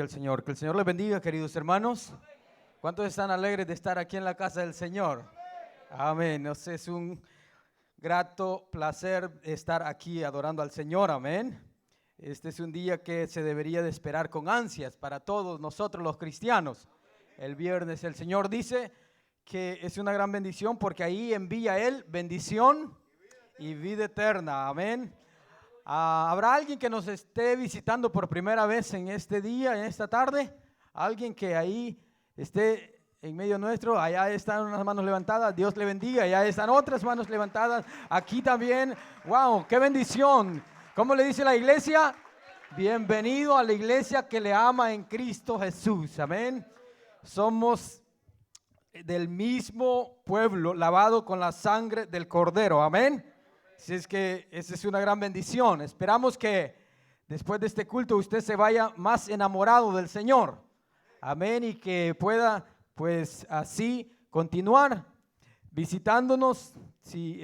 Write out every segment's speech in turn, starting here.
al Señor. Que el Señor les bendiga, queridos hermanos. ¿Cuántos están alegres de estar aquí en la casa del Señor? Amén. Nos es un grato placer estar aquí adorando al Señor. Amén. Este es un día que se debería de esperar con ansias para todos nosotros los cristianos. El viernes el Señor dice que es una gran bendición porque ahí envía Él bendición y vida eterna. Amén. ¿Habrá alguien que nos esté visitando por primera vez en este día, en esta tarde? Alguien que ahí esté en medio nuestro. Allá están unas manos levantadas. Dios le bendiga. Allá están otras manos levantadas. Aquí también. ¡Wow! ¡Qué bendición! ¿Cómo le dice la iglesia? Bienvenido a la iglesia que le ama en Cristo Jesús. Amén. Somos del mismo pueblo, lavado con la sangre del Cordero. Amén. Así es que esa es una gran bendición. Esperamos que después de este culto usted se vaya más enamorado del Señor. Amén. Y que pueda pues así continuar visitándonos. Si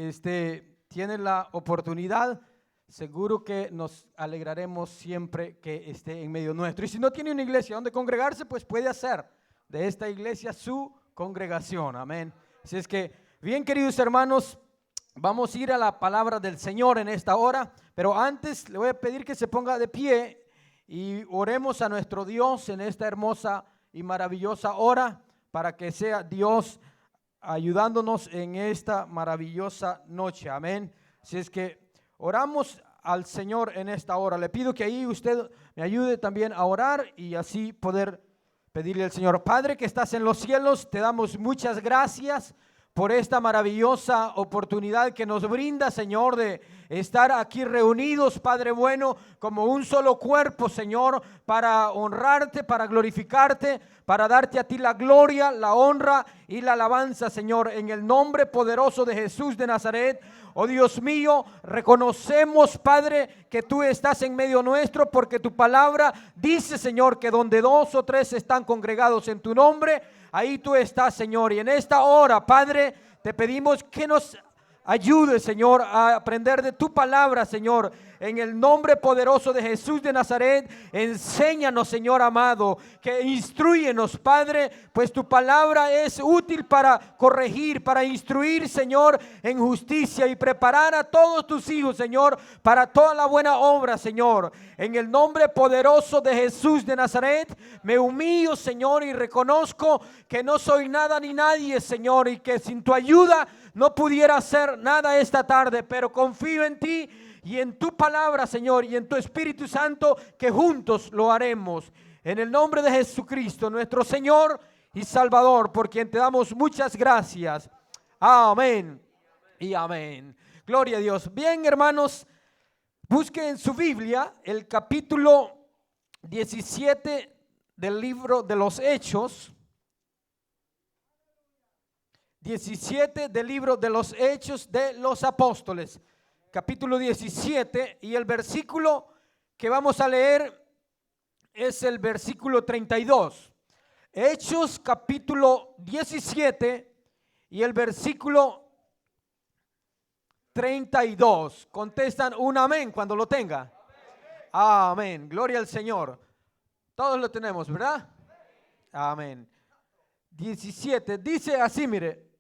tiene la oportunidad, seguro que nos alegraremos siempre que esté en medio nuestro. Y si no tiene una iglesia donde congregarse, pues puede hacer de esta iglesia su congregación. Amén. Así es que, bien, queridos hermanos, vamos a ir a la palabra del Señor en esta hora, pero antes le voy a pedir que se ponga de pie y oremos a nuestro Dios en esta hermosa y maravillosa hora para que sea Dios ayudándonos en esta maravillosa noche. Amén. Así es que oramos al Señor en esta hora. Le pido que ahí usted me ayude también a orar y así poder pedirle al Señor. Padre que estás en los cielos, te damos muchas gracias por esta maravillosa oportunidad que nos brinda, Señor, de estar aquí reunidos, Padre bueno, como un solo cuerpo, Señor, para honrarte, para glorificarte, para darte a ti la gloria, la honra y la alabanza, Señor, en el nombre poderoso de Jesús de Nazaret. Oh Dios mío, reconocemos, Padre, que tú estás en medio nuestro, porque tu palabra dice, Señor, que donde dos o tres están congregados en tu nombre, ahí tú estás, Señor. Y en esta hora, Padre, te pedimos que nos ayude, Señor, a aprender de tu palabra, Señor. En el nombre poderoso de Jesús de Nazaret, enséñanos, Señor amado, que instrúyenos, Padre, pues tu palabra es útil para corregir, para instruir, Señor, en justicia y preparar a todos tus hijos, Señor, para toda la buena obra, Señor. En el nombre poderoso de Jesús de Nazaret, me humillo, Señor, y reconozco que no soy nada ni nadie, Señor, y que sin tu ayuda no pudiera hacer nada esta tarde, pero confío en ti y en tu palabra, Señor, y en tu Espíritu Santo, que juntos lo haremos. En el nombre de Jesucristo, nuestro Señor y Salvador, por quien te damos muchas gracias. Amén y amén. Gloria a Dios. Bien, hermanos, busquen en su Biblia el capítulo 17 del libro de los Hechos. 17 del libro de los Hechos de los Apóstoles. Capítulo 17, y el versículo que vamos a leer es el versículo 32. Hechos capítulo 17 y el versículo 32. Contestan un amén cuando lo tenga. Amén. Gloria al Señor. Todos lo tenemos, ¿verdad? Amén. 17. Dice así, mire.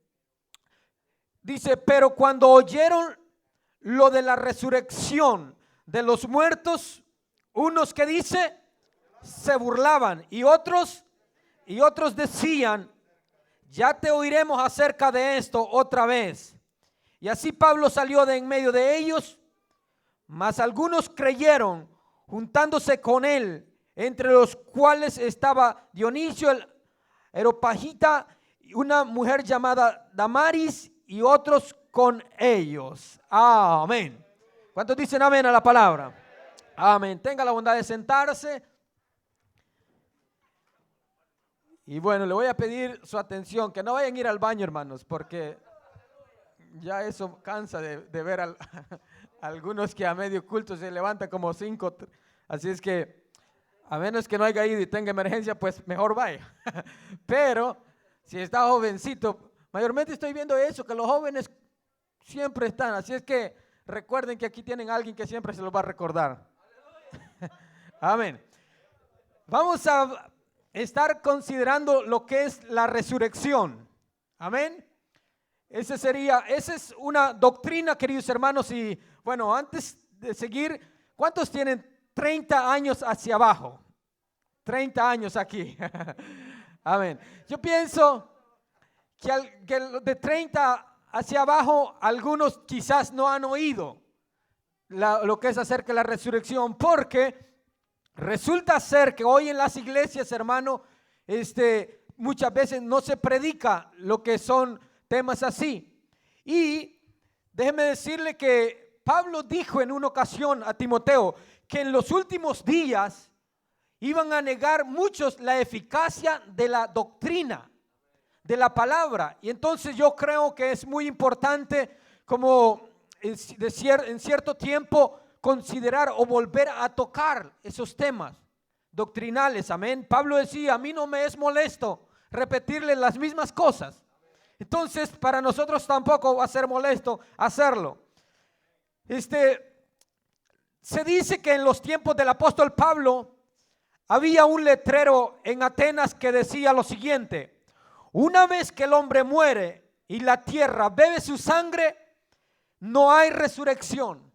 Dice, pero cuando oyeron lo de la resurrección de los muertos, unos que dice, se burlaban, y otros decían, ya te oiremos acerca de esto otra vez. Y así Pablo salió de en medio de ellos, mas algunos creyeron, juntándose con él, entre los cuales estaba Dionisio el Areopagita, una mujer llamada Damaris, y otros con ellos. Amén. ¿Cuántos dicen amén a la palabra? Amén. Tenga la bondad de sentarse. Y bueno, le voy a pedir su atención, que no vayan a ir al baño, hermanos, porque ya eso cansa de ver a algunos que a medio culto se levantan como 5. Así es que, a menos que no haya ido y tenga emergencia, pues mejor vaya. Pero si está jovencito, mayormente estoy viendo eso, que los jóvenes siempre están. Así es que recuerden que aquí tienen a alguien que siempre se los va a recordar. Amén. Vamos a estar considerando lo que es la resurrección. Amén. Esa es una doctrina, queridos hermanos. Y bueno, antes de seguir, ¿cuántos tienen 30 años hacia abajo? 30 años aquí. Amén. Yo pienso que de 30 hacia abajo, algunos quizás no han oído lo que es acerca de la resurrección, porque resulta ser que hoy en las iglesias, hermano, muchas veces no se predica lo que son temas así. Y déjeme decirle que Pablo dijo en una ocasión a Timoteo que en los últimos días iban a negar muchos la eficacia de la doctrina, de la palabra. Y entonces yo creo que es muy importante como en cierto tiempo considerar o volver a tocar esos temas doctrinales. Amén. Pablo decía, a mí no me es molesto repetirle las mismas cosas. Entonces para nosotros tampoco va a ser molesto hacerlo. Se dice que en los tiempos del apóstol Pablo había un letrero en Atenas que decía lo siguiente: una vez que el hombre muere y la tierra bebe su sangre, no hay resurrección.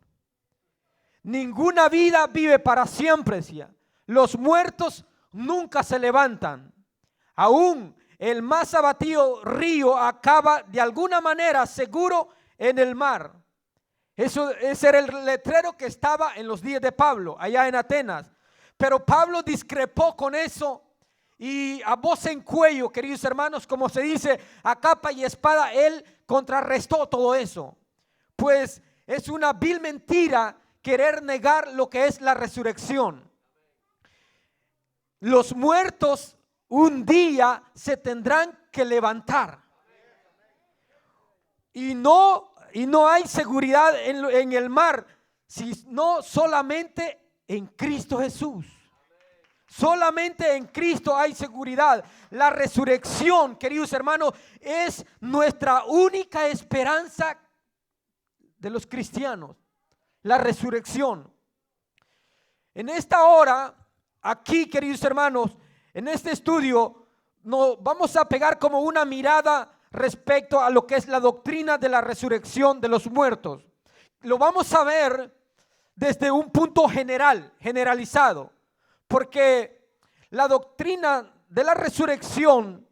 Ninguna vida vive para siempre, decía. Los muertos nunca se levantan. Aún el más abatido río acaba de alguna manera seguro en el mar. Ese era el letrero que estaba en los días de Pablo, allá en Atenas. Pero Pablo discrepó con eso y a voz en cuello, queridos hermanos, como se dice, a capa y espada, él contrarrestó todo eso. Pues es una vil mentira querer negar lo que es la resurrección. Los muertos un día se tendrán que levantar. Y no hay seguridad en el mar, sino solamente en Cristo Jesús. Solamente en Cristo hay seguridad. La resurrección, queridos hermanos, es nuestra única esperanza de los cristianos. La resurrección. En esta hora, aquí, queridos hermanos, en este estudio, nos vamos a pegar como una mirada respecto a lo que es la doctrina de la resurrección de los muertos. Lo vamos a ver desde un punto generalizado, porque la doctrina de la resurrección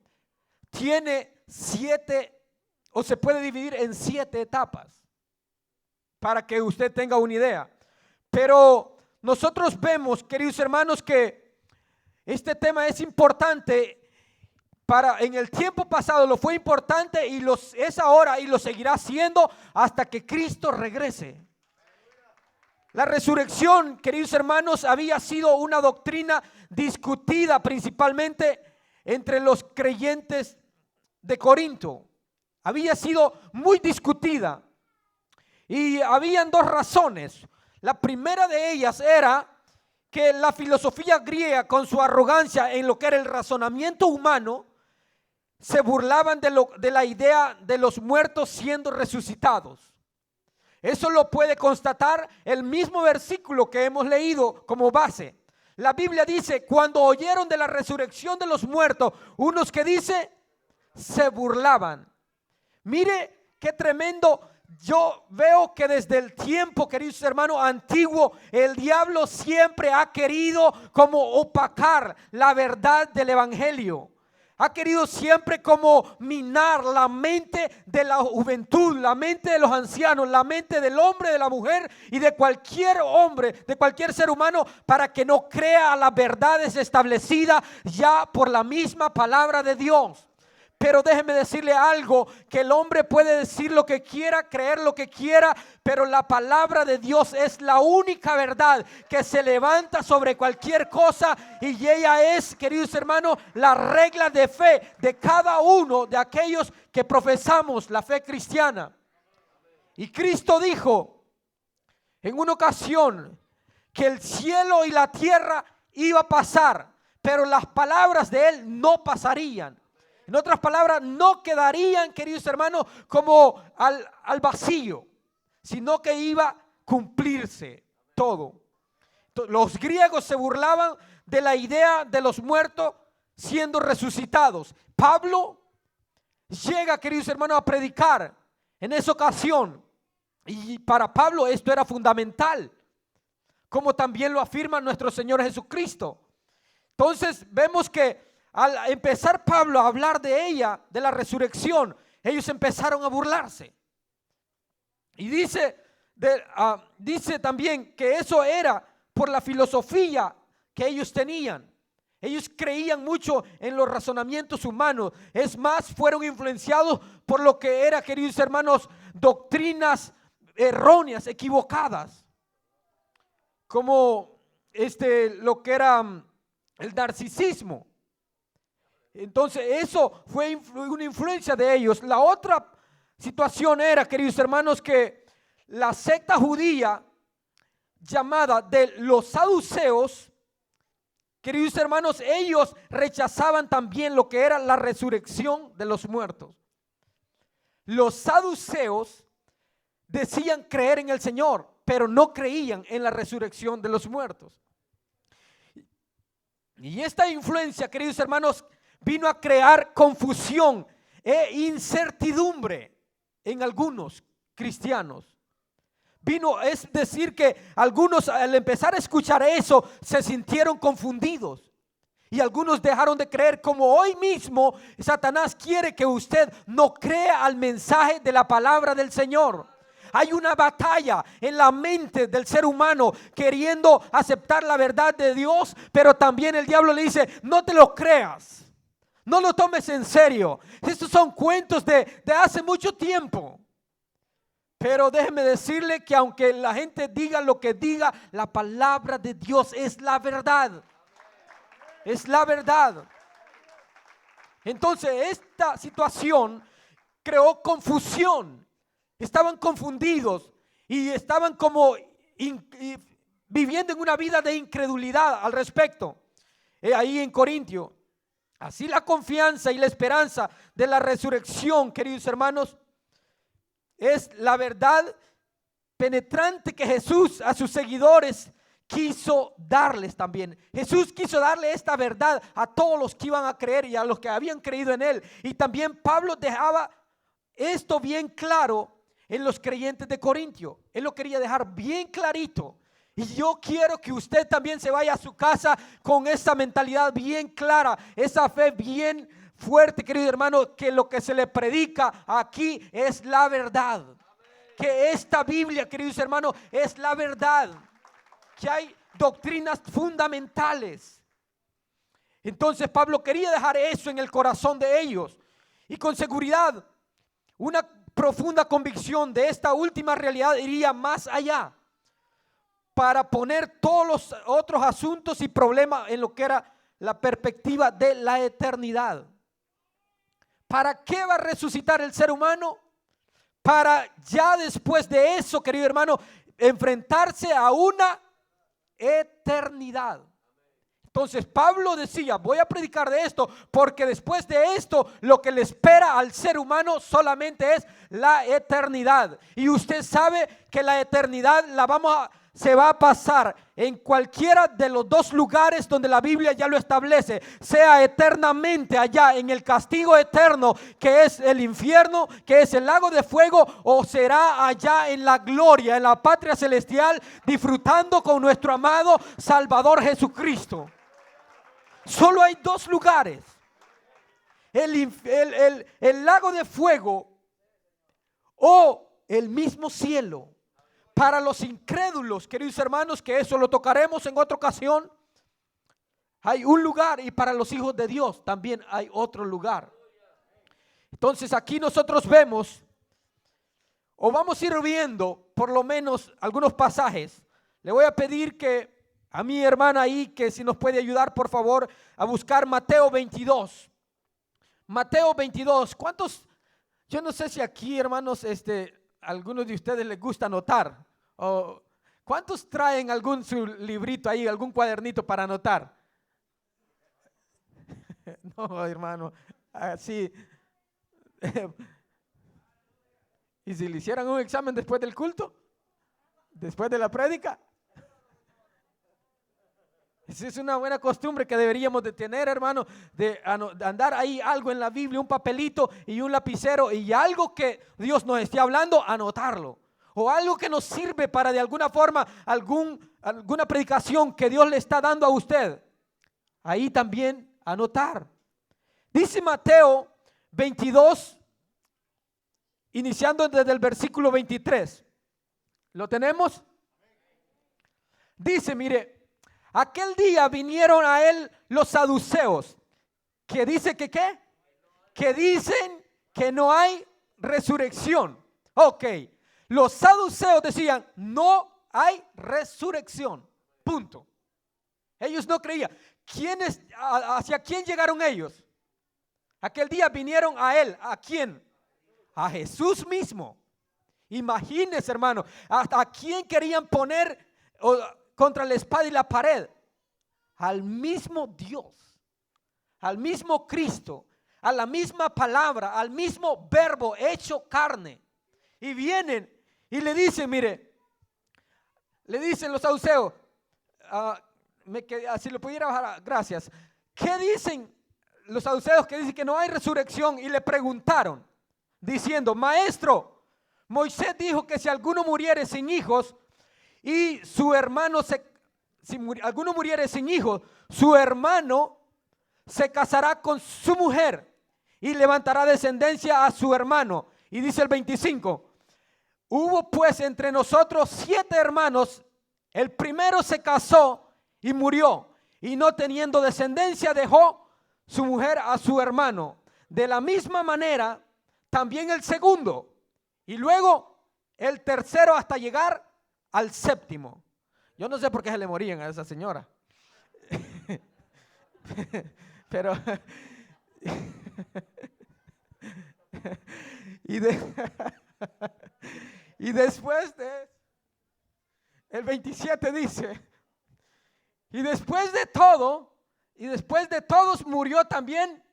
tiene 7, o se puede dividir en 7 etapas, para que usted tenga una idea. Pero nosotros vemos, queridos hermanos, que este tema es importante. En el tiempo pasado lo fue importante y es ahora y lo seguirá siendo hasta que Cristo regrese. La resurrección, queridos hermanos, había sido una doctrina discutida principalmente entre los creyentes de Corinto. Había sido muy discutida y habían 2 razones. La primera de ellas era que la filosofía griega, con su arrogancia en lo que era el razonamiento humano, se burlaban de la idea de los muertos siendo resucitados. Eso lo puede constatar el mismo versículo que hemos leído como base. La Biblia dice, cuando oyeron de la resurrección de los muertos, unos que dice, se burlaban. Mire qué tremendo. Yo veo que desde el tiempo, queridos hermanos, antiguo, el diablo siempre ha querido como opacar la verdad del evangelio. Ha querido siempre como minar la mente de la juventud, la mente de los ancianos, la mente del hombre, de la mujer y de cualquier hombre, de cualquier ser humano, para que no crea las verdades establecidas ya por la misma palabra de Dios. Pero déjeme decirle algo, que el hombre puede decir lo que quiera, creer lo que quiera, pero la palabra de Dios es la única verdad que se levanta sobre cualquier cosa, y ella es, queridos hermanos, la regla de fe de cada uno de aquellos que profesamos la fe cristiana. Y Cristo dijo en una ocasión que el cielo y la tierra iba a pasar, pero las palabras de Él no pasarían. En otras palabras, no quedarían, queridos hermanos, como al vacío, sino que iba a cumplirse todo. Los griegos se burlaban de la idea de los muertos siendo resucitados. Pablo llega, queridos hermanos, a predicar en esa ocasión. Y para Pablo esto era fundamental, como también lo afirma nuestro Señor Jesucristo. Entonces vemos que al empezar Pablo a hablar de ella, de la resurrección, ellos empezaron a burlarse. Y dice también que eso era por la filosofía que ellos tenían. Ellos creían mucho en los razonamientos humanos. Es más, fueron influenciados por lo que era, queridos hermanos, doctrinas erróneas, equivocadas. Como lo que era el narcisismo. Entonces eso fue una influencia de ellos. La otra situación era, queridos hermanos, que la secta judía llamada de los saduceos, queridos hermanos, ellos rechazaban también lo que era la resurrección de los muertos. Los saduceos decían creer en el Señor, pero no creían en la resurrección de los muertos. Y esta influencia, queridos hermanos, vino a crear confusión e incertidumbre en algunos cristianos. Es decir, que algunos al empezar a escuchar eso se sintieron confundidos. Y algunos dejaron de creer, como hoy mismo Satanás quiere que usted no crea al mensaje de la palabra del Señor. Hay una batalla en la mente del ser humano queriendo aceptar la verdad de Dios, pero también el diablo le dice, no te lo creas. No lo tomes en serio. Estos son cuentos de hace mucho tiempo. Pero déjeme decirle que aunque la gente diga lo que diga, la palabra de Dios es la verdad. Es la verdad. Entonces esta situación creó confusión. Estaban confundidos y estaban como viviendo en una vida de incredulidad al respecto. Ahí en Corintio. Así la confianza y la esperanza de la resurrección, queridos hermanos, es la verdad penetrante que Jesús a sus seguidores quiso darles también. Jesús quiso darle esta verdad a todos los que iban a creer y a los que habían creído en Él. Y también Pablo dejaba esto bien claro en los creyentes de Corintio. Él lo quería dejar bien clarito. Y yo quiero que usted también se vaya a su casa con esa mentalidad bien clara, esa fe bien fuerte, querido hermano, que lo que se le predica aquí es la verdad. Que esta Biblia, queridos hermanos, es la verdad. Que hay doctrinas fundamentales. Entonces Pablo quería dejar eso en el corazón de ellos. Y con seguridad, una profunda convicción de esta última realidad iría más allá, para poner todos los otros asuntos y problemas en lo que era la perspectiva de la eternidad. ¿Para qué va a resucitar el ser humano? Para ya después de eso, querido hermano, enfrentarse a una eternidad. Entonces Pablo decía, voy a predicar de esto, porque después de esto lo que le espera al ser humano solamente es la eternidad. Y usted sabe que la eternidad se va a pasar en cualquiera de los dos lugares donde la Biblia ya lo establece, sea eternamente allá en el castigo eterno que es el infierno, que es el lago de fuego, o será allá en la gloria, en la patria celestial, disfrutando con nuestro amado Salvador Jesucristo. Solo hay dos lugares, el lago de fuego o el mismo cielo. Para los incrédulos, queridos hermanos, que eso lo tocaremos en otra ocasión, hay un lugar, y para los hijos de Dios también hay otro lugar. Entonces aquí nosotros vemos, o vamos a ir viendo por lo menos algunos pasajes. Le voy a pedir que a mi hermana ahí, que si nos puede ayudar por favor a buscar Mateo 22. Mateo 22. ¿Cuántos? Yo no sé si aquí, hermanos, algunos de ustedes les gusta anotar. ¿O cuántos traen algún su librito ahí, algún cuadernito para anotar? No, hermano, así. ¿Y si le hicieran un examen después del culto? ¿Después de la prédica? Es una buena costumbre que deberíamos de tener, hermano, de andar ahí algo en la Biblia, un papelito y un lapicero, y algo que Dios nos esté hablando, anotarlo. O algo que nos sirve para de alguna forma, alguna predicación que Dios le está dando a usted. Ahí también anotar. Dice Mateo 22, iniciando desde el versículo 23. ¿Lo tenemos? Dice, mire, aquel día vinieron a él los saduceos, que dice que ¿qué? Que dicen que no hay resurrección. Ok, los saduceos decían, no hay resurrección, punto. Ellos no creían. ¿Hacia quién llegaron ellos? Aquel día vinieron a él. ¿A quién? A Jesús mismo. Imagínense, hermano, ¿hasta a quién querían poner contra la espada y la pared? Al mismo Dios, al mismo Cristo, a la misma palabra, al mismo verbo hecho carne. Y vienen y le dicen, mire, le dicen los saduceos, si lo pudiera bajar, gracias. ¿Qué dicen los saduceos que dicen que no hay resurrección? Y le preguntaron, diciendo, maestro, Moisés dijo que si alguno muriere sin hijos y su hermano alguno muriere sin hijos, su hermano se casará con su mujer y levantará descendencia a su hermano. Y dice el 25, hubo pues entre nosotros 7 hermanos, el primero se casó y murió, y no teniendo descendencia dejó su mujer a su hermano. De la misma manera, también el segundo, y luego el tercero hasta llegar al séptimo. Yo no sé por qué se le morían a esa señora. Pero y después de el 27 dice, y después de todo, y después de todos murió también.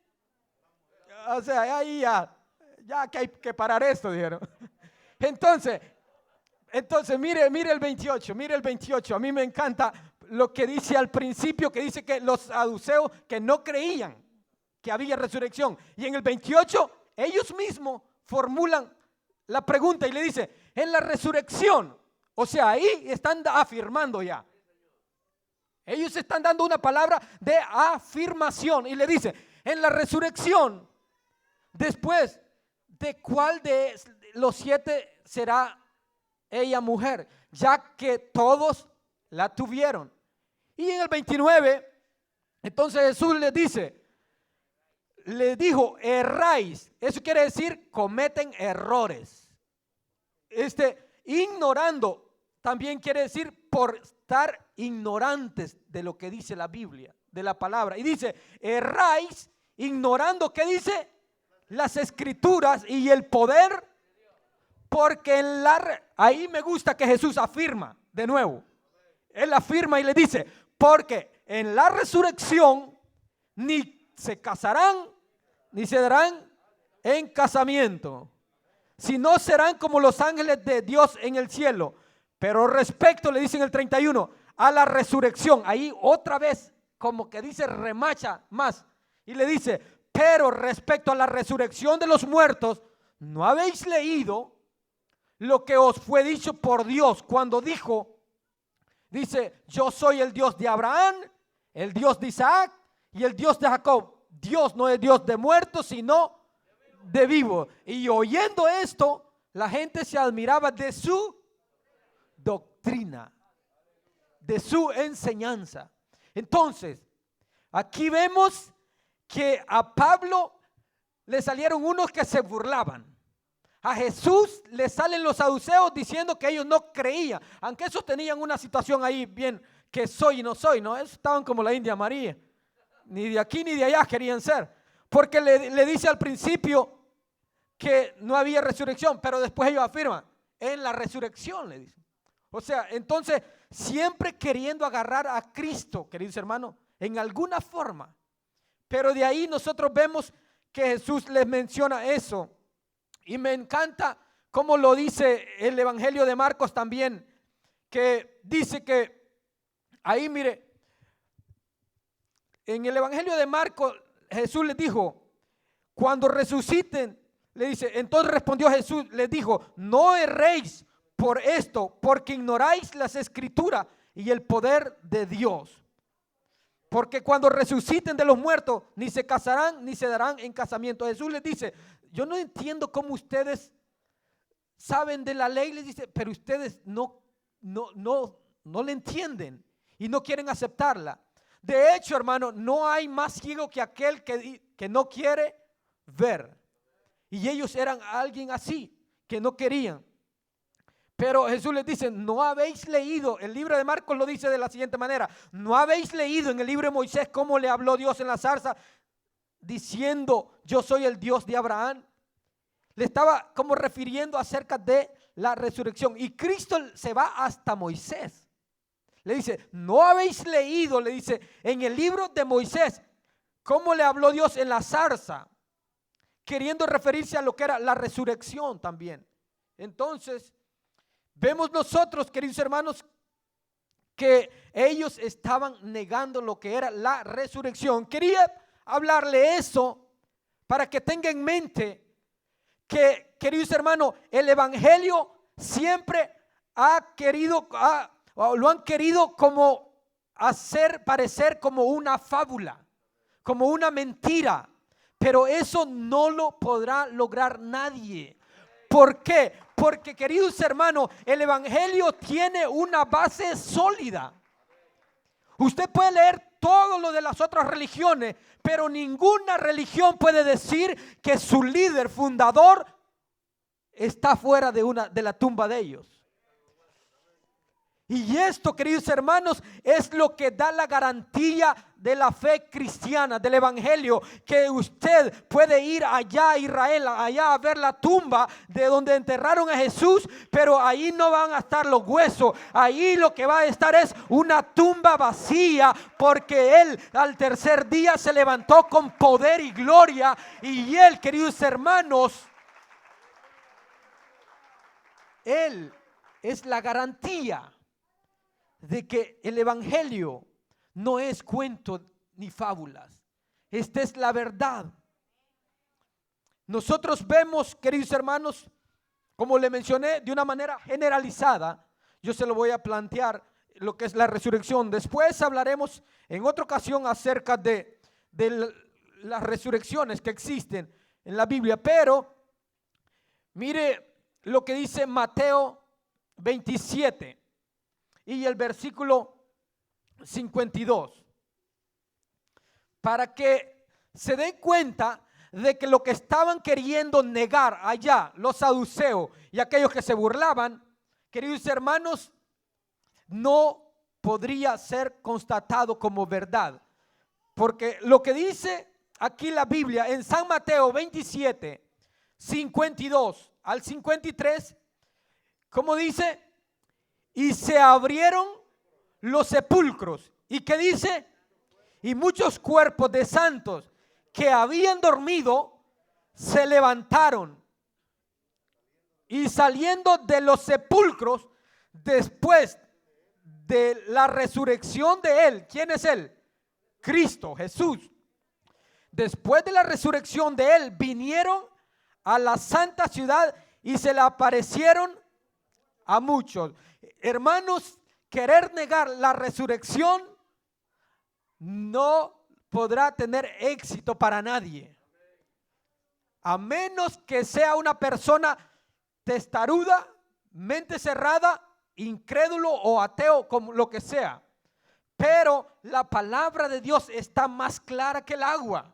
O sea, ahí ya que hay que parar esto, dijeron. Entonces mire el 28, mire el 28. A mí me encanta lo que dice al principio, que dice que los saduceos que no creían que había resurrección. Y en el 28 ellos mismos formulan la pregunta y le dice, en la resurrección, o sea, ahí están afirmando ya. Ellos están dando una palabra de afirmación y le dice, en la resurrección, después de cuál de los 7 será ella mujer, ya que todos la tuvieron. Y en el 29, entonces Jesús les dijo, erráis. Eso quiere decir, cometen errores. Ignorando también quiere decir por estar ignorantes de lo que dice la Biblia, de la palabra. Y dice, erráis ignorando, ¿qué dice? Las escrituras y el poder, porque ahí me gusta que Jesús afirma de nuevo. Él afirma y le dice, porque en la resurrección ni se casarán ni se darán en casamiento, sino serán como los ángeles de Dios en el cielo. Pero respecto, le dice en el 31, a la resurrección, ahí otra vez como que dice remacha más y le dice, pero respecto a la resurrección de los muertos, ¿no habéis leído lo que os fue dicho por Dios cuando dijo, dice, yo soy el Dios de Abraham, el Dios de Isaac y el Dios de Jacob? Dios no es Dios de muertos, sino de vivos. Y oyendo esto, la gente se admiraba de su doctrina, de su enseñanza. Entonces, aquí vemos que a Pablo le salieron unos que se burlaban. A Jesús le salen los saduceos diciendo que ellos no creían, aunque esos tenían una situación ahí bien, que soy y no soy, ¿no? Esos estaban como la India María, ni de aquí ni de allá querían ser, porque le dice al principio que no había resurrección, pero después ellos afirman, en la resurrección le dicen. O sea, entonces siempre queriendo agarrar a Cristo, queridos hermanos, en alguna forma. Pero de ahí nosotros vemos que Jesús les menciona eso. Y me encanta cómo lo dice el Evangelio de Marcos también, que dice que ahí, mire, En el Evangelio de Marcos, Jesús les dijo, cuando resuciten, le dice, entonces respondió Jesús, les dijo, no erréis por esto, porque ignoráis las escrituras y el poder de Dios. Porque cuando resuciten de los muertos, ni se casarán ni se darán en casamiento. Jesús les dice, yo no entiendo cómo ustedes saben de la ley, les dice, pero ustedes no le entienden y no quieren aceptarla. De hecho, hermano, no hay más ciego que aquel que no quiere ver. Y ellos eran alguien así, que no querían. Pero Jesús les dice, no habéis leído, el libro de Marcos lo dice de la siguiente manera, no habéis leído en el libro de Moisés cómo le habló Dios en la zarza, diciendo, yo soy el Dios de Abraham. Le estaba como refiriendo acerca de la resurrección. Y Cristo se va hasta Moisés. Le dice, no habéis leído, le dice, en el libro de Moisés, cómo le habló Dios en la zarza, queriendo referirse a lo que era la resurrección también. Entonces, vemos nosotros, queridos hermanos, que ellos estaban negando lo que era la resurrección. Quería hablarle eso para que tenga en mente que, queridos hermanos, el evangelio siempre lo han querido como hacer parecer como una fábula, como una mentira, pero eso no lo podrá lograr nadie. ¿Por qué? Porque, queridos hermanos, el evangelio tiene una base sólida. Usted puede leer todo lo de las otras religiones, pero ninguna religión puede decir que su líder fundador está fuera de la tumba de ellos. Y esto, queridos hermanos, es lo que da la garantía de la fe cristiana, del evangelio, que usted puede ir allá a Israel, allá a ver la tumba de donde enterraron a Jesús, pero ahí no van a estar los huesos, ahí lo que va a estar es una tumba vacía, porque Él al tercer día se levantó con poder y gloria, y Él, queridos hermanos, Él es la garantía de que el evangelio no es cuento ni fábulas. Esta es la verdad. Nosotros vemos, queridos hermanos, como le mencioné, de una manera generalizada. Yo se lo voy a plantear lo que es la resurrección. Después hablaremos en otra ocasión acerca de las resurrecciones que existen en la Biblia. Pero mire lo que dice Mateo 27 y el versículo 52, para que se den cuenta de que lo que estaban queriendo negar allá los saduceos y aquellos que se burlaban, queridos hermanos, no podría ser constatado como verdad, porque lo que dice aquí la Biblia en San Mateo 27, 52 al 53, como dice, y se abrieron los sepulcros. ¿Y qué dice? Y muchos cuerpos de santos que habían dormido se levantaron. Y saliendo de los sepulcros, después de la resurrección de Él, ¿quién es Él? Cristo, Jesús. Después de la resurrección de Él, vinieron a la santa ciudad y se le aparecieron a muchos. Hermanos, querer negar la resurrección no podrá tener éxito para nadie, a menos que sea una persona testaruda, mente cerrada, incrédulo o ateo, como lo que sea. Pero la palabra de Dios está más clara que el agua.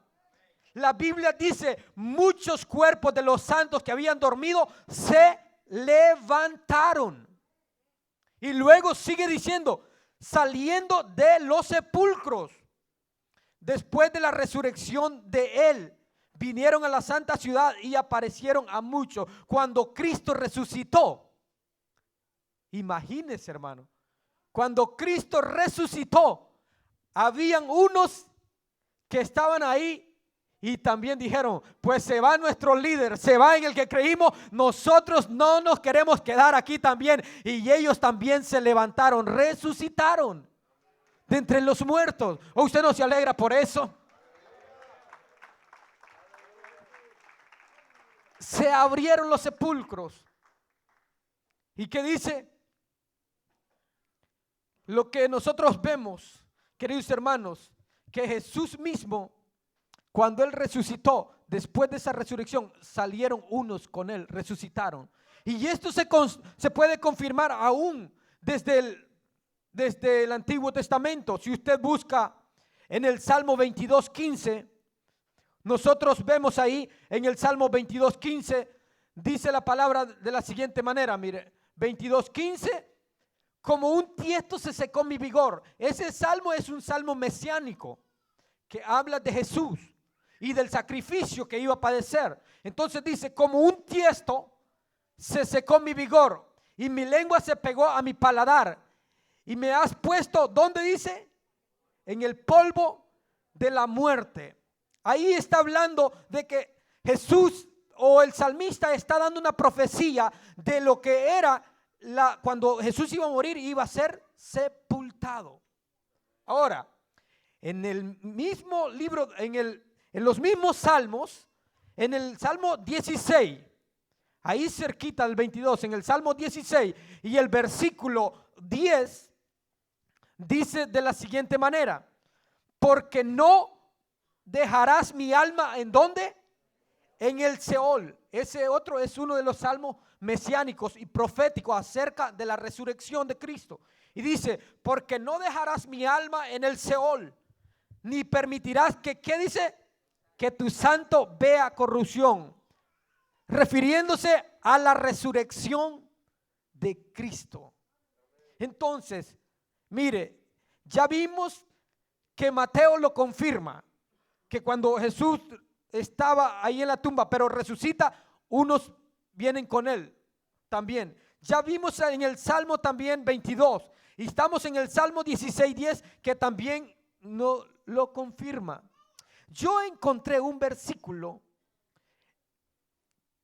La Biblia dice, muchos cuerpos de los santos que habían dormido se levantaron. Y luego sigue diciendo, saliendo de los sepulcros, después de la resurrección de Él, vinieron a la santa ciudad y aparecieron a muchos. Cuando Cristo resucitó, imagínense, hermano, cuando Cristo resucitó, habían unos que estaban ahí y también dijeron, pues se va nuestro líder, se va en el que creímos, nosotros no nos queremos quedar aquí también. Y ellos también se levantaron, resucitaron. de entre los muertos. ¿O usted no se alegra por eso? Se abrieron los sepulcros. ¿Y qué dice? Lo que nosotros vemos, queridos hermanos, que Jesús mismo, cuando Él resucitó, después de esa resurrección, salieron unos con Él, resucitaron. Y esto se puede confirmar aún desde el Antiguo Testamento. Si usted busca en el Salmo 22:15, nosotros vemos ahí en el Salmo 22:15, dice la palabra de la siguiente manera, mire, 22:15, como un tiesto se secó mi vigor. Ese salmo es un salmo mesiánico que habla de Jesús y del sacrificio que iba a padecer. Entonces dice, como un tiesto se secó mi vigor y mi lengua se pegó a mi paladar. Y me has puesto, ¿dónde dice? En el polvo de la muerte. Ahí está hablando de que Jesús o el salmista está dando una profecía de lo que era cuando Jesús iba a morir, iba a ser sepultado. Ahora, en el mismo libro, en los mismos salmos, en el Salmo 16, ahí cerquita del 22, en el Salmo 16 y el versículo 10, dice de la siguiente manera: porque no dejarás mi alma, ¿en dónde? En el Seol. Ese otro es uno de los salmos mesiánicos y proféticos acerca de la resurrección de Cristo. Y dice, porque no dejarás mi alma en el Seol, ni permitirás que, ¿qué dice? Que tu santo vea corrupción. Refiriéndose a la resurrección de Cristo. Entonces, mire, ya vimos que Mateo lo confirma, que cuando Jesús estaba ahí en la tumba, pero resucita, unos vienen con él también. Ya vimos en el Salmo también 22 y estamos en el Salmo 16:10 que también no lo confirma. Yo encontré un versículo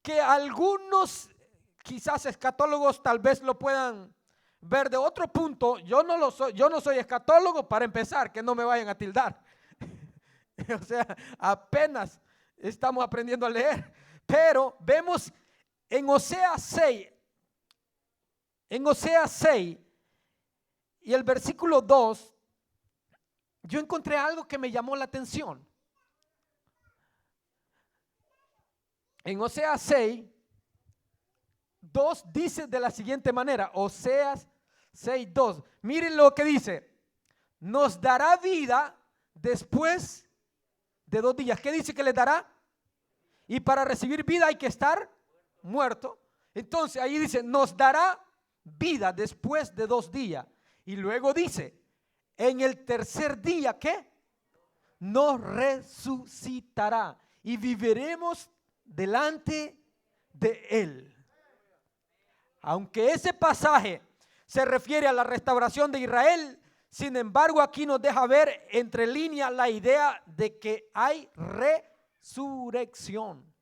que algunos quizás escatólogos tal vez lo puedan ver de otro punto. Yo no soy escatólogo para empezar, que no me vayan a tildar. O sea, apenas estamos aprendiendo a leer, pero vemos en Oseas 6 y el versículo 2, yo encontré algo que me llamó la atención. En Oseas 6:2 dice de la siguiente manera, Oseas 6:2, miren lo que dice: nos dará vida después de 2 días. ¿Qué dice que le dará? Y para recibir vida hay que estar muerto. Entonces ahí dice, nos dará vida después de 2 días. Y luego dice, en el tercer día, ¿qué? Nos resucitará y viviremos delante de Él. Aunque ese pasaje se refiere a la restauración de Israel, sin embargo aquí nos deja ver entre líneas la idea de que hay resurrección.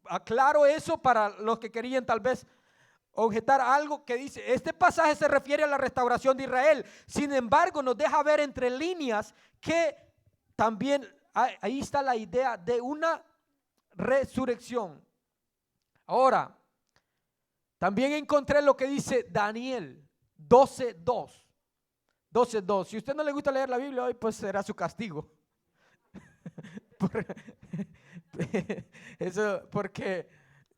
Aclaro eso para los que querían tal vez objetar algo que dice, este pasaje se refiere a la restauración de Israel. Sin embargo, nos deja ver entre líneas que también ahí está la idea de una resurrección. Ahora, también encontré lo que dice Daniel 12:2. Si a usted no le gusta leer la Biblia hoy, pues será su castigo. Eso porque,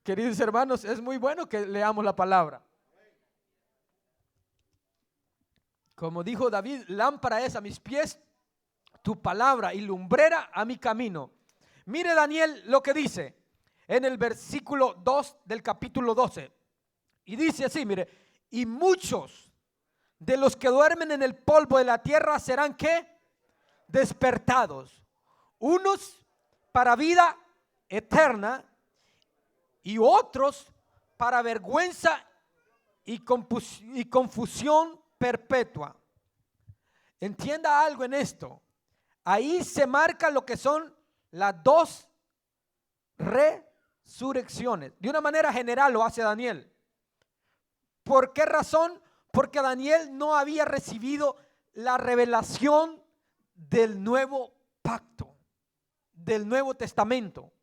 queridos hermanos, es muy bueno que leamos la palabra. Como dijo David, lámpara es a mis pies tu palabra y lumbrera a mi camino. Mire Daniel lo que dice en el versículo 2 del capítulo 12. Y dice así, mire, y muchos de los que duermen en el polvo de la tierra serán ¿qué? Despertados. Unos para vida eterna y otros para vergüenza y confusión perpetua. Entienda algo en esto. Ahí se marca lo que son las 2 resurrecciones. De una manera general lo hace Daniel. ¿Por qué razón? Porque Daniel no había recibido la revelación del nuevo pacto, del Nuevo Testamento.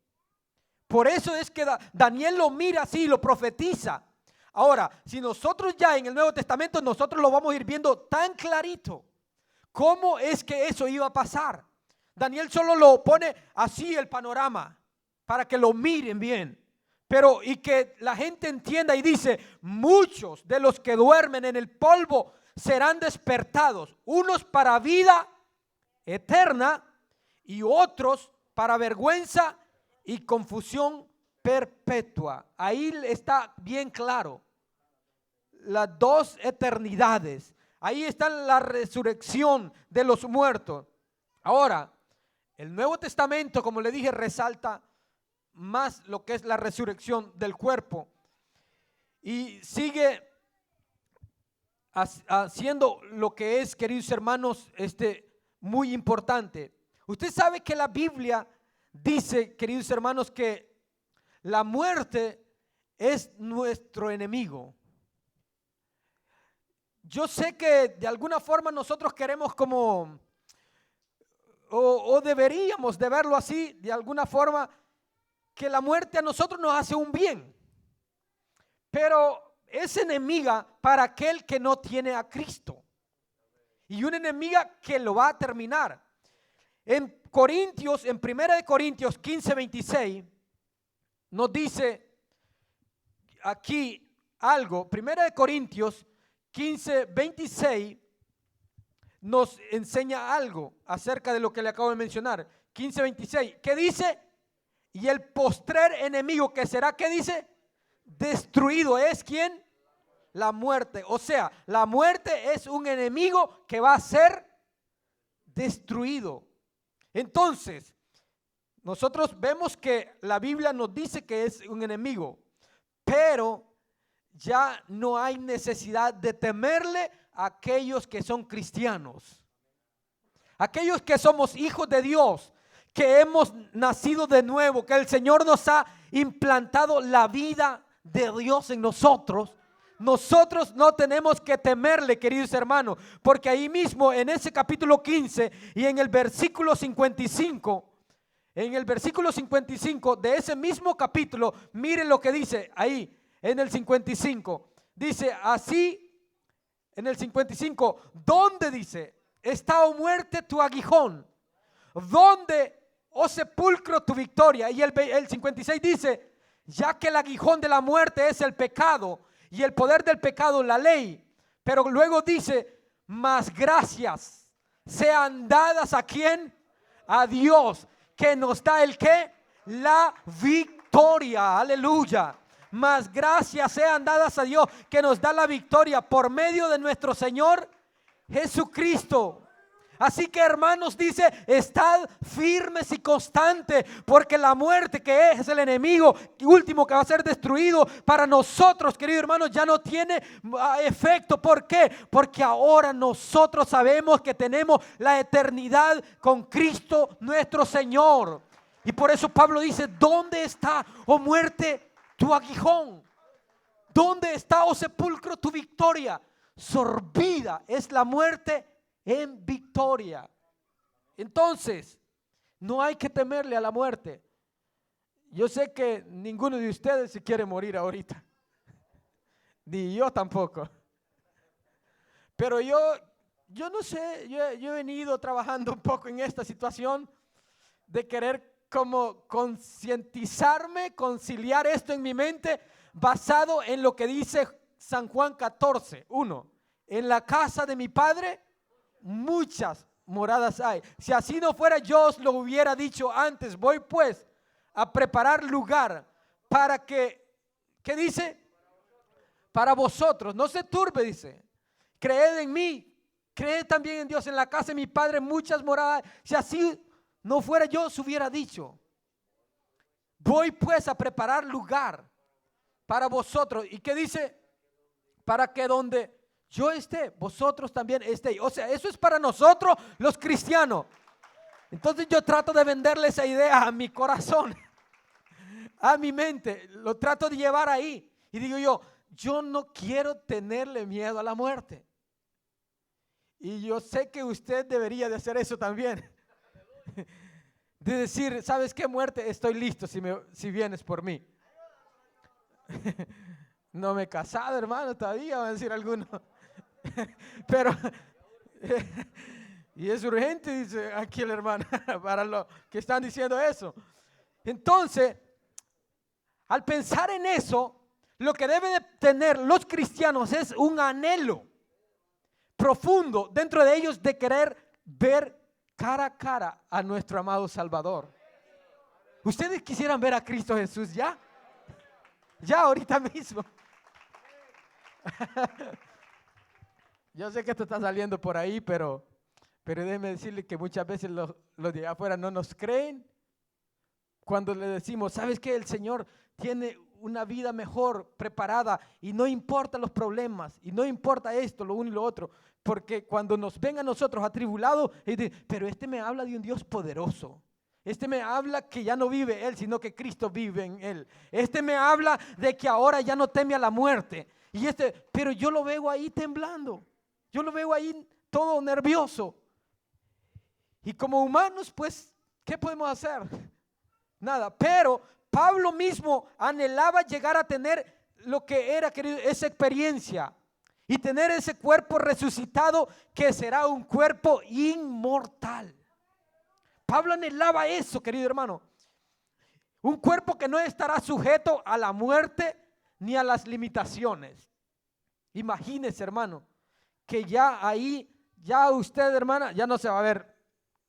Por eso es que Daniel lo mira así, lo profetiza. Ahora, si nosotros ya en el Nuevo Testamento, nosotros lo vamos a ir viendo tan clarito, ¿cómo es que eso iba a pasar? Daniel solo lo pone así el panorama, para que lo miren bien. Pero y que la gente entienda y dice, muchos de los que duermen en el polvo serán despertados, unos para vida eterna y otros para vergüenza y confusión perpetua. Ahí está bien claro las dos eternidades. Ahí está la resurrección de los muertos. Ahora, el Nuevo Testamento, como le dije, resalta más lo que es la resurrección del cuerpo y sigue haciendo lo que es, queridos hermanos, muy importante. Usted sabe que la Biblia dice, queridos hermanos, que la muerte es nuestro enemigo. Yo sé que de alguna forma nosotros queremos como, o deberíamos de verlo así, de alguna forma, que la muerte a nosotros nos hace un bien, pero es enemiga para aquel que no tiene a Cristo y una enemiga que lo va a terminar. En Corintios, en 1 Corintios 15:26 nos dice aquí algo. 1 Corintios 15:26 nos enseña algo acerca de lo que le acabo de mencionar. 15:26, ¿qué dice? Y el postrer enemigo que será, ¿qué dice? Destruido. ¿Es quién? La muerte. O sea, la muerte es un enemigo que va a ser destruido. Entonces, nosotros vemos que la Biblia nos dice que es un enemigo, pero ya no hay necesidad de temerle a aquellos que son cristianos, aquellos que somos hijos de Dios, que hemos nacido de nuevo, que el Señor nos ha implantado la vida de Dios en nosotros. Nosotros no tenemos que temerle, queridos hermanos, porque ahí mismo en ese capítulo 15 y en el versículo 55, de ese mismo capítulo, miren lo que dice ahí en el 55. Dice así, en el 55, ¿dónde dice? Está, oh muerte, tu aguijón. ¿Dónde, oh sepulcro, tu victoria? Y el 56 dice, ya que el aguijón de la muerte es el pecado y el poder del pecado la ley. Pero luego dice, mas gracias sean dadas ¿a quién? A Dios, que nos da el ¿qué? La victoria. Aleluya. Mas gracias sean dadas a Dios, que nos da la victoria por medio de nuestro Señor Jesucristo. Así que, hermanos, dice, estad firmes y constantes, porque la muerte, que es el enemigo último que va a ser destruido, para nosotros, queridos hermanos, ya no tiene efecto. ¿Por qué? Porque ahora nosotros sabemos que tenemos la eternidad con Cristo nuestro Señor. Y por eso Pablo dice, ¿dónde está, oh muerte, tu aguijón? ¿Dónde está, oh sepulcro, tu victoria? Sorbida es la muerte en victoria. Entonces, no hay que temerle a la muerte. Yo sé que ninguno de ustedes se quiere morir ahorita, ni yo tampoco. Pero yo no sé, yo he venido trabajando un poco en esta situación de querer como concientizarme, conciliar esto en mi mente, basado en lo que dice San Juan 14:1. En la casa de mi Padre muchas moradas hay. Si así no fuera, yo os lo hubiera dicho antes. Voy pues a preparar lugar para que, ¿qué dice? Para vosotros. No se turbe, dice. Creed en mí, creed también en Dios. En la casa de mi Padre muchas moradas. Si así no fuera, yo os hubiera dicho. Voy pues a preparar lugar para vosotros. ¿Y qué dice? Para que donde yo esté, vosotros también estéis. O sea, eso es para nosotros los cristianos. Entonces yo trato de venderle esa idea a mi corazón, a mi mente. Lo trato de llevar ahí. Y digo yo no quiero tenerle miedo a la muerte. Y yo sé que usted debería de hacer eso también. De decir, ¿sabes qué, muerte? Estoy listo si vienes por mí. No me he casado, hermano, todavía, va a decir alguno. Pero, y es urgente, dice aquí el hermano, para los que están diciendo eso. Entonces, al pensar en eso, lo que deben de tener los cristianos es un anhelo profundo dentro de ellos de querer ver cara a cara a nuestro amado Salvador. ¿Ustedes quisieran ver a Cristo Jesús ya? Ya ahorita mismo. Yo sé que esto está saliendo por ahí, pero déjeme decirle que muchas veces los de allá afuera no nos creen cuando le decimos, ¿sabes qué? El Señor tiene una vida mejor preparada y no importa los problemas y no importa esto, lo uno y lo otro, porque cuando nos ven a nosotros atribulados, pero este me habla de un Dios poderoso. Este me habla que ya no vive Él, sino que Cristo vive en Él. Este me habla de que ahora ya no teme a la muerte. Pero yo lo veo ahí temblando. Yo lo veo ahí todo nervioso. Y como humanos, pues, ¿qué podemos hacer? Nada. Pero Pablo mismo anhelaba llegar a tener lo que era, querido, esa experiencia. Y tener ese cuerpo resucitado que será un cuerpo inmortal. Pablo anhelaba eso, querido hermano. Un cuerpo que no estará sujeto a la muerte ni a las limitaciones. Imagínese, hermano, que ya ahí, ya usted, hermana, ya no se va a ver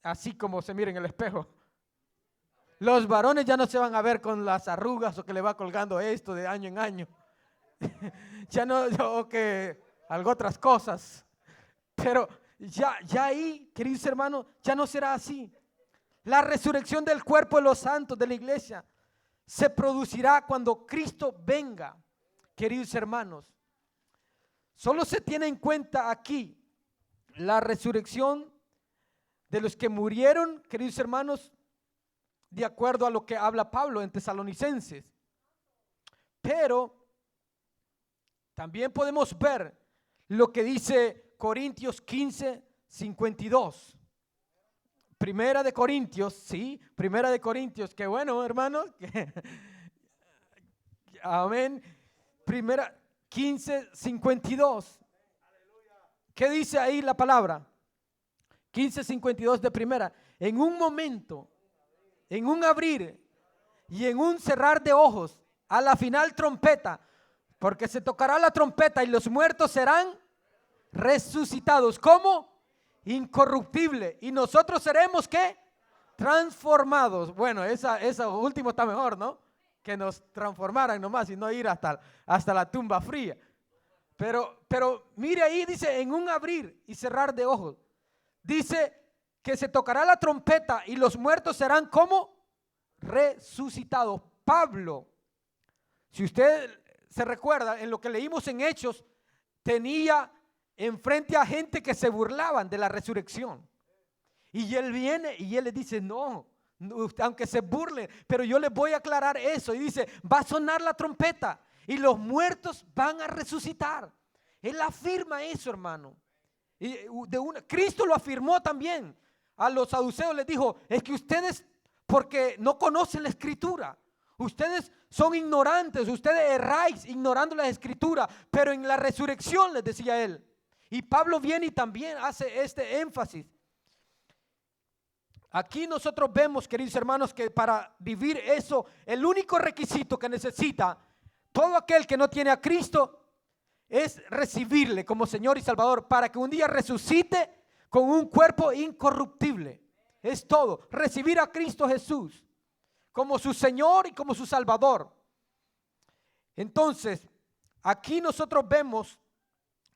así como se mira en el espejo. Los varones ya no se van a ver con las arrugas o que le va colgando esto de año en año. Ya no, o que algo otras cosas. Pero ya ahí, queridos hermanos, ya no será así. La resurrección del cuerpo de los santos de la iglesia se producirá cuando Cristo venga, queridos hermanos. Solo se tiene en cuenta aquí la resurrección de los que murieron, queridos hermanos, de acuerdo a lo que habla Pablo en Tesalonicenses. Pero también podemos ver lo que dice Corintios 15:52. Primera de Corintios, sí, Primera de Corintios, qué bueno, hermanos. Amén. Primera 15:52. ¿Qué dice ahí la palabra? 15:52 de primera. En un momento, en un abrir y en un cerrar de ojos, a la final trompeta, porque se tocará la trompeta y los muertos serán resucitados. ¿Cómo? Incorruptible. Y nosotros seremos ¿qué? Transformados. Bueno, esa último está mejor, ¿no? Que nos transformaran nomás y no ir hasta la tumba fría. Pero mire ahí, dice, en un abrir y cerrar de ojos. Dice que se tocará la trompeta y los muertos serán como resucitados. Pablo, si usted se recuerda, en lo que leímos en Hechos, tenía enfrente a gente que se burlaban de la resurrección. Y él viene y él les dice, no, aunque se burlen, pero yo les voy a aclarar eso. Y dice, va a sonar la trompeta y los muertos van a resucitar. Él afirma eso, hermano. Y Cristo lo afirmó también. A los saduceos les dijo, es que ustedes, porque no conocen la escritura, ustedes son ignorantes, ustedes erráis ignorando la escritura, pero en la resurrección les decía él. Y Pablo viene y también hace este énfasis. Aquí nosotros vemos, queridos hermanos, que para vivir eso, el único requisito que necesita todo aquel que no tiene a Cristo es recibirle como Señor y Salvador para que un día resucite con un cuerpo incorruptible. Es todo, recibir a Cristo Jesús como su Señor y como su Salvador. Entonces, aquí nosotros vemos,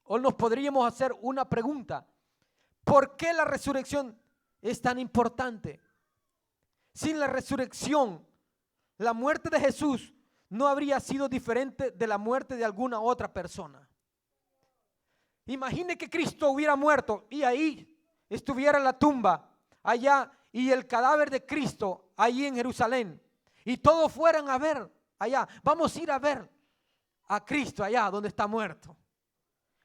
o nos podríamos hacer una pregunta: ¿por qué la resurrección es tan importante? Sin la resurrección, la muerte de Jesús no habría sido diferente de la muerte de alguna otra persona. Imagine que Cristo hubiera muerto y ahí estuviera la tumba allá y el cadáver de Cristo allí en Jerusalén y todos fueran a ver allá. Vamos a ir a ver a Cristo allá donde está muerto.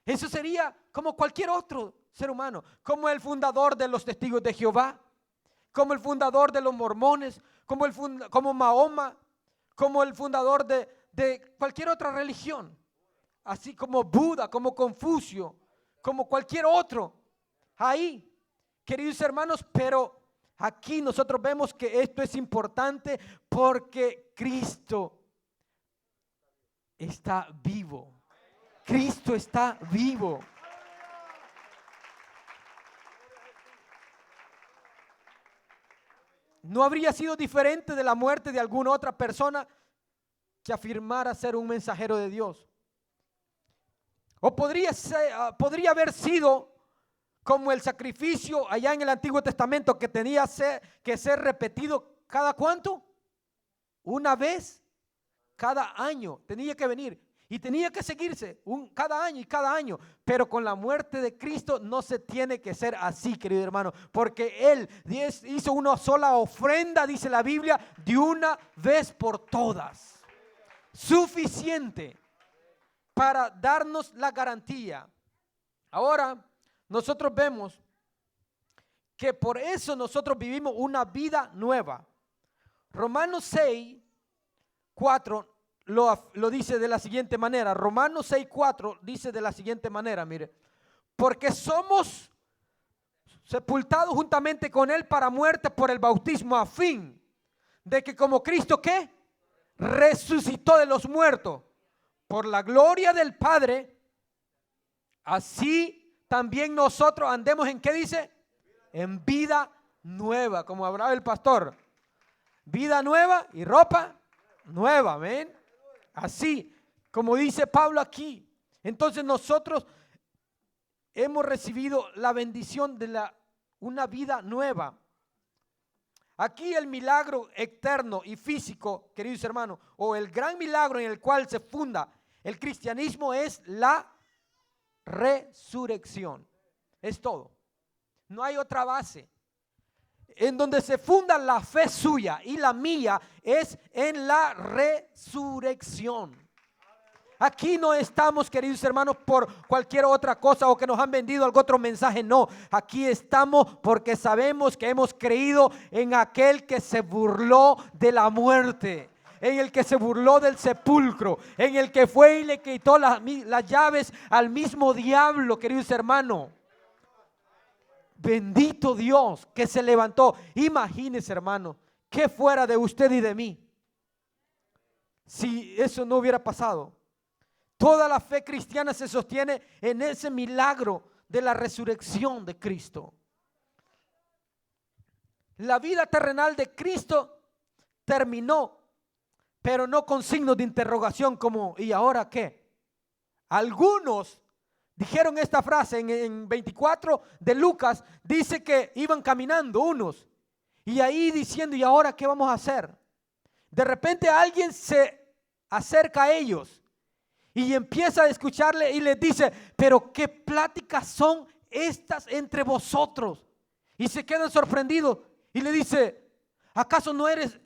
Eso sería como cualquier otro ser humano, como el fundador de los testigos de Jehová, como el fundador de los mormones, como Mahoma, como el fundador de cualquier otra religión, así como Buda, como Confucio, como cualquier otro. Ahí, queridos hermanos, pero aquí nosotros vemos que esto es importante porque Cristo está vivo. Cristo está vivo. No habría sido diferente de la muerte de alguna otra persona que afirmara ser un mensajero de Dios. O podría haber sido como el sacrificio allá en el Antiguo Testamento que tenía que ser repetido cada ¿cuánto? Una vez cada año tenía que venir y tenía que seguirse cada año y cada año. Pero con la muerte de Cristo no se tiene que ser así, querido hermano, porque Él hizo una sola ofrenda, dice la Biblia, de una vez por todas. Suficiente para darnos la garantía. Ahora, nosotros vemos que por eso nosotros vivimos una vida nueva. Romanos 6, 4 lo dice de la siguiente manera. Romanos 6, 4 dice de la siguiente manera, mire. Porque somos sepultados juntamente con Él para muerte por el bautismo, a fin de que como Cristo, ¿qué? Resucitó de los muertos por la gloria del Padre, así también nosotros andemos en, ¿qué dice? En vida nueva, como hablaba el pastor. Vida nueva y ropa nueva, amén. Así como dice Pablo aquí. Entonces nosotros hemos recibido la bendición de una vida nueva. Aquí el milagro eterno y físico, queridos hermanos, o el gran milagro en el cual se funda el cristianismo es la resurrección. Es todo. No hay otra base. En donde se funda la fe suya y la mía es en la resurrección. Aquí no estamos, queridos hermanos, por cualquier otra cosa o que nos han vendido algún otro mensaje. No, aquí estamos porque sabemos que hemos creído en aquel que se burló de la muerte, en el que se burló del sepulcro, en el que fue y le quitó las llaves al mismo diablo, queridos hermanos. Bendito Dios que se levantó. Imagínese, hermano, que fuera de usted y de mí si eso no hubiera pasado. Toda la fe cristiana se sostiene en ese milagro de la resurrección de Cristo. La vida terrenal de Cristo terminó, pero no con signos de interrogación como ¿y ahora qué? Algunos dijeron esta frase en 24 de Lucas, dice que iban caminando unos y ahí diciendo ¿y ahora qué vamos a hacer? De repente alguien se acerca a ellos y empieza a escucharle y les dice, pero ¿qué pláticas son estas entre vosotros? Y se quedan sorprendidos y le dice, ¿acaso no eres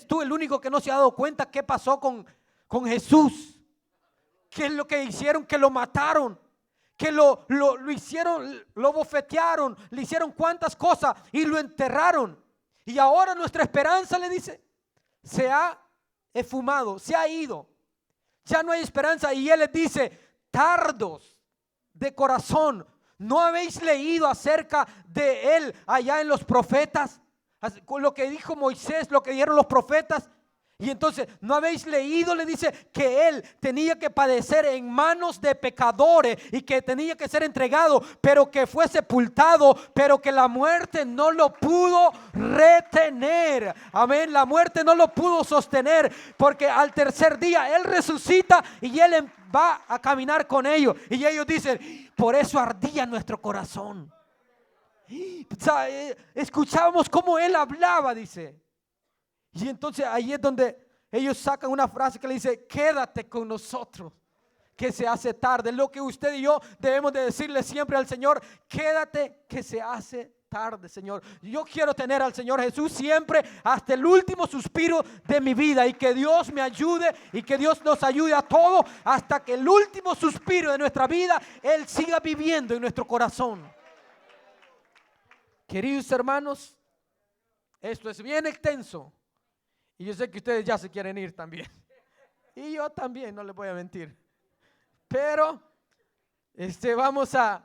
tú el único que no se ha dado cuenta qué pasó con Jesús? ¿Qué es lo que hicieron? Que lo mataron, que lo hicieron, lo bofetearon, le hicieron cuantas cosas y lo enterraron. Y ahora nuestra esperanza, le dice, se ha esfumado, se ha ido. Ya no hay esperanza. Y él les dice, tardos de corazón, ¿no habéis leído acerca de él allá en los profetas? Lo que dijo Moisés, lo que dieron los profetas. Y entonces, ¿no habéis leído? Le dice que él tenía que padecer en manos de pecadores y que tenía que ser entregado, pero que fue sepultado, pero que la muerte no lo pudo retener. Amén, la muerte no lo pudo sostener, porque al tercer día él resucita y él va a caminar con ellos. Y ellos dicen, por eso ardía nuestro corazón. Escuchábamos cómo él hablaba, dice. Y entonces ahí es donde ellos sacan una frase que le dice, quédate con nosotros, que se hace tarde. Lo que usted y yo debemos de decirle siempre al Señor, quédate que se hace tarde, Señor. Yo quiero tener al Señor Jesús siempre hasta el último suspiro de mi vida, y que Dios me ayude y que Dios nos ayude a todos hasta que el último suspiro de nuestra vida Él siga viviendo en nuestro corazón. Queridos hermanos, esto es bien extenso y yo sé que ustedes ya se quieren ir también. Y yo también, no les voy a mentir. Pero vamos a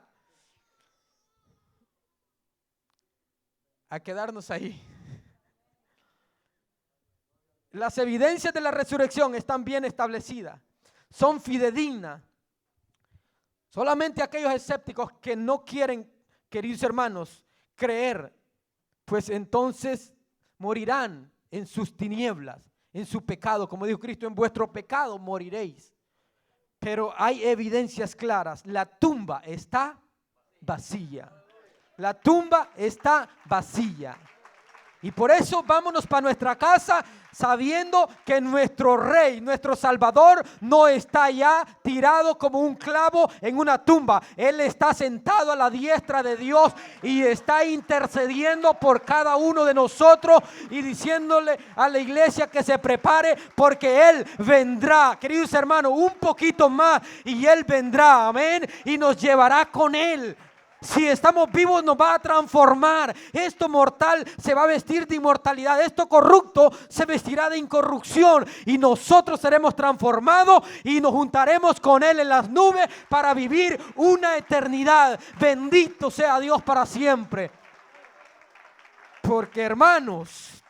quedarnos ahí. Las evidencias de la resurrección están bien establecidas, son fidedignas. Solamente aquellos escépticos que no quieren, queridos hermanos, creer, pues entonces morirán en sus tinieblas, en su pecado. Como dijo Cristo, en vuestro pecado moriréis. Pero hay evidencias claras. La tumba está vacía. La tumba está vacía. Y por eso vámonos para nuestra casa sabiendo que nuestro Rey, nuestro Salvador, no está ya tirado como un clavo en una tumba. Él está sentado a la diestra de Dios y está intercediendo por cada uno de nosotros y diciéndole a la iglesia que se prepare, porque Él vendrá. Queridos hermanos, un poquito más y Él vendrá, amén, y nos llevará con Él. Si estamos vivos nos va a transformar. Esto mortal se va a vestir de inmortalidad. Esto corrupto se vestirá de incorrupción. Y nosotros seremos transformados y nos juntaremos con Él en las nubes para vivir una eternidad. Bendito sea Dios para siempre. Porque hermanos,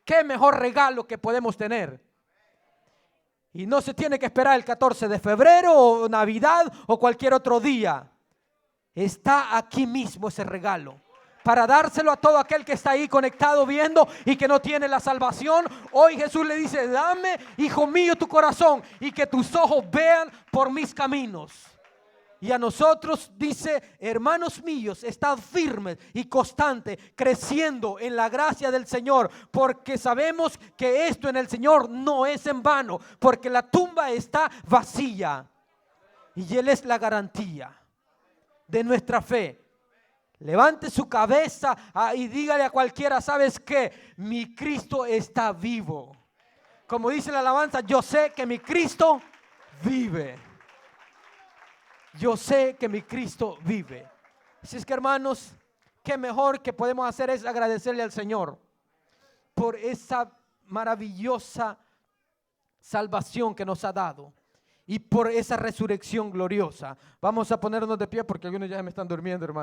qué mejor regalo que podemos tener. Y no se tiene que esperar el 14 de febrero o Navidad o cualquier otro día. Está aquí mismo ese regalo para dárselo a todo aquel que está ahí conectado viendo y que no tiene la salvación. Hoy Jesús le dice: dame, hijo mío, tu corazón y que tus ojos vean por mis caminos. Y a nosotros dice: hermanos míos, estad firmes y constantes, creciendo en la gracia del Señor, porque sabemos que esto en el Señor no es en vano, porque la tumba está vacía y Él es la garantía de nuestra fe. Levante su cabeza y dígale a cualquiera: ¿sabes qué? Mi Cristo está vivo. Como dice la alabanza: yo sé que mi Cristo vive. Yo sé que mi Cristo vive. Así es que hermanos, qué mejor que podemos hacer es agradecerle al Señor por esa maravillosa salvación que nos ha dado. Y por esa resurrección gloriosa. Vamos a ponernos de pie porque algunos ya me están durmiendo, hermano.